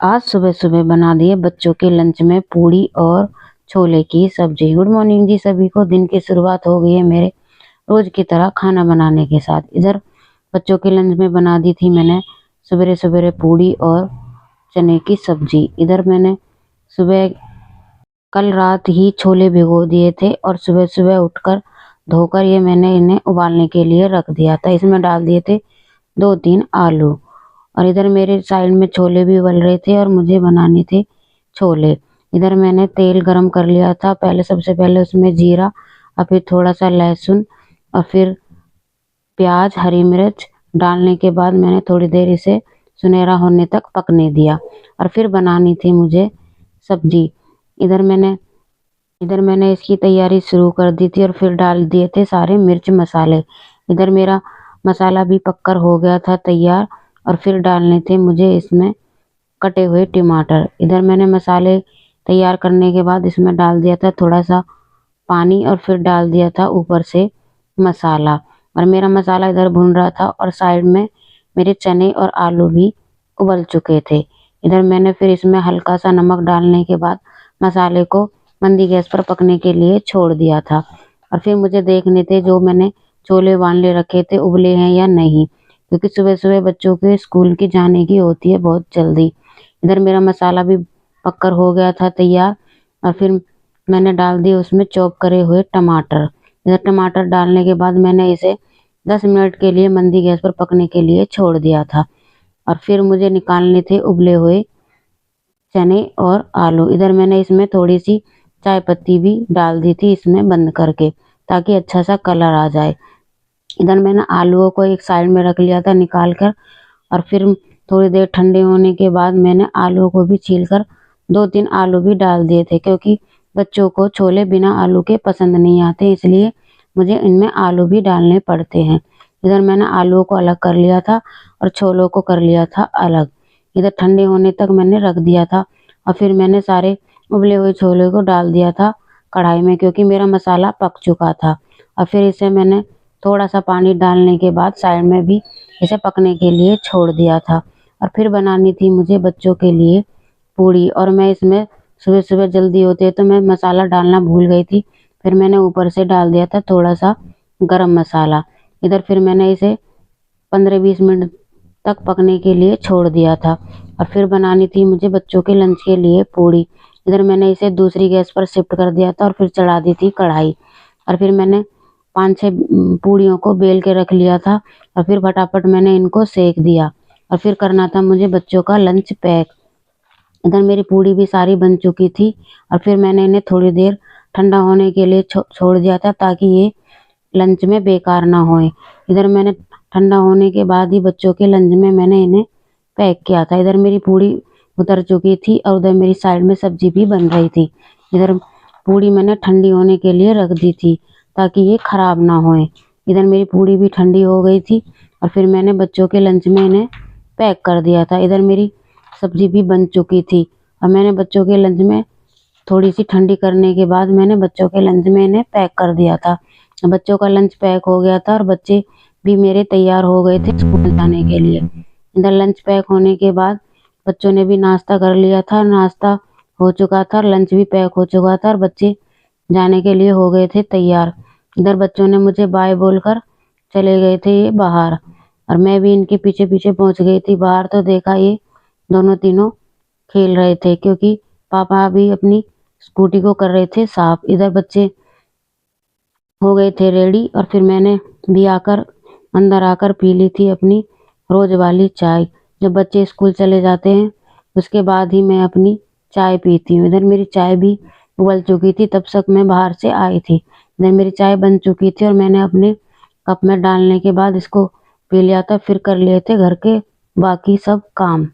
आज सुबह सुबह बना दिए बच्चों के लंच में पूड़ी और छोले की सब्जी। गुड मॉर्निंग जी सभी को। दिन की शुरुआत हो गई है मेरे रोज की तरह खाना बनाने के साथ। इधर बच्चों के लंच में बना दी थी मैंने सवेरे सवेरे पूड़ी और चने की सब्जी। इधर मैंने सुबह कल रात ही छोले भिगो दिए थे और सुबह सुबह उठकर धोकर ये मैंने इन्हें उबालने के लिए रख दिया था। इसमें डाल दिए थे 2-3 आलू। और इधर मेरे साइड में छोले भी उबल रहे थे और मुझे बनाने थे छोले। इधर मैंने तेल गरम कर लिया था। सबसे पहले उसमें जीरा और फिर थोड़ा सा लहसुन और फिर प्याज हरी मिर्च डालने के बाद मैंने थोड़ी देर इसे सुनहरा होने तक पकने दिया। और फिर बनानी थी मुझे सब्जी। इधर मैंने इसकी तैयारी शुरू कर दी थी और फिर डाल दिए थे सारे मिर्च मसाले। इधर मेरा मसाला भी पककर हो गया था तैयार और फिर डालने थे मुझे इसमें कटे हुए टमाटर। इधर मैंने मसाले तैयार करने के बाद इसमें डाल दिया था थोड़ा सा पानी और फिर डाल दिया था ऊपर से मसाला। और मेरा मसाला इधर भुन रहा था और साइड में मेरे चने और आलू भी उबल चुके थे। इधर मैंने फिर इसमें हल्का सा नमक डालने के बाद मसाले को मंदी गैस पर पकने के लिए छोड़ दिया था। और फिर मुझे देखने थे जो मैंने छोले उबाल रखे थे उबले हैं या नहीं, क्योंकि सुबह सुबह बच्चों के स्कूल की जाने की होती है बहुत जल्दी। इधर मेरा मसाला भी पककर हो गया था तैयार और फिर मैंने डाल दिए उसमें चॉप करे हुए टमाटर। इधर टमाटर डालने के बाद मैंने इसे 10 मिनट के लिए मंदी गैस पर पकने के लिए छोड़ दिया था। और फिर मुझे निकालने थे उबले हुए चने और आलू। इधर मैंने इसमें थोड़ी सी चाय पत्ती भी डाल दी थी इसमें बंद करके, ताकि अच्छा सा कलर आ जाए। इधर मैंने आलूओं को एक साइड में रख लिया था निकाल कर और फिर थोड़ी देर ठंडे होने के बाद मैंने आलूओं को भी छीलकर 2-3 आलू भी डाल दिए थे, क्योंकि बच्चों को छोले बिना आलू के पसंद नहीं आते, इसलिए मुझे इनमें आलू भी डालने पड़ते हैं। इधर मैंने आलूओं को अलग कर लिया था और छोलों को कर लिया था अलग। इधर ठंडे होने तक मैंने रख दिया था और फिर मैंने सारे उबले हुए छोले को डाल दिया था कढ़ाई में, क्योंकि मेरा मसाला पक चुका था। और फिर इसे मैंने थोड़ा सा पानी डालने के बाद साइड में भी इसे पकने के लिए छोड़ दिया था। और फिर बनानी थी मुझे बच्चों के लिए पूड़ी। और मैं इसमें सुबह सुबह जल्दी होती है तो मैं मसाला डालना भूल गई थी। फिर मैंने ऊपर से डाल दिया था थोड़ा सा गरम मसाला। इधर फिर मैंने इसे 15-20 मिनट तक पकने के लिए छोड़ दिया था। और फिर बनानी थी मुझे बच्चों के लंच के लिए पूड़ी। इधर मैंने इसे दूसरी गैस पर शिफ्ट कर दिया था और फिर चढ़ा दी थी कढ़ाई। और फिर मैंने 5-6 पूड़ियों को बेल के रख लिया था और फिर फटाफट मैंने इनको सेक दिया। और फिर करना था मुझे बच्चों का लंच पैक। इधर मेरी पूड़ी भी सारी बन चुकी थी और फिर मैंने इन्हें थोड़ी देर ठंडा होने के लिए छोड़ दिया था, ताकि ये लंच में बेकार ना होए। इधर मैंने ठंडा होने के बाद ही बच्चों के लंच में मैंने इन्हें पैक किया था। इधर मेरी पूड़ी उतर चुकी थी और उधर मेरी साइड में सब्जी भी बन रही थी। इधर पूड़ी मैंने ठंडी होने के लिए रख दी थी ताकि ये खराब ना होए। इधर मेरी पूड़ी भी ठंडी हो गई थी और फिर मैंने बच्चों के लंच में इन्हें पैक कर दिया था। इधर मेरी सब्जी भी बन चुकी थी और मैंने बच्चों के लंच में थोड़ी सी ठंडी करने के बाद मैंने बच्चों के लंच में इन्हें पैक कर दिया था। बच्चों का लंच पैक हो गया था और बच्चे भी मेरे तैयार हो गए थे स्कूल जाने के लिए। इधर लंच पैक होने के बाद बच्चों ने भी नाश्ता कर लिया था। नाश्ता हो चुका था, लंच भी पैक हो चुका था और बच्चे जाने के लिए हो गए थे तैयार। इधर बच्चों ने मुझे बाय बोलकर चले गए थे ये बाहर और मैं भी इनके पीछे पीछे पहुंच गई थी बाहर। तो देखा ये दोनों तीनों खेल रहे थे, क्योंकि पापा भी अपनी स्कूटी को कर रहे थे साफ। इधर बच्चे हो गए थे रेडी और फिर मैंने भी अंदर आकर पी ली थी अपनी रोज वाली चाय। जब बच्चे स्कूल चले जाते हैं उसके बाद ही मैं अपनी चाय पीती हूँ। इधर मेरी चाय भी उबल चुकी थी तब तक मैं बाहर से आई थी। इधर मेरी चाय बन चुकी थी और मैंने अपने कप में डालने के बाद इसको पी लिया था। फिर कर लिए थे घर के बाकी सब काम।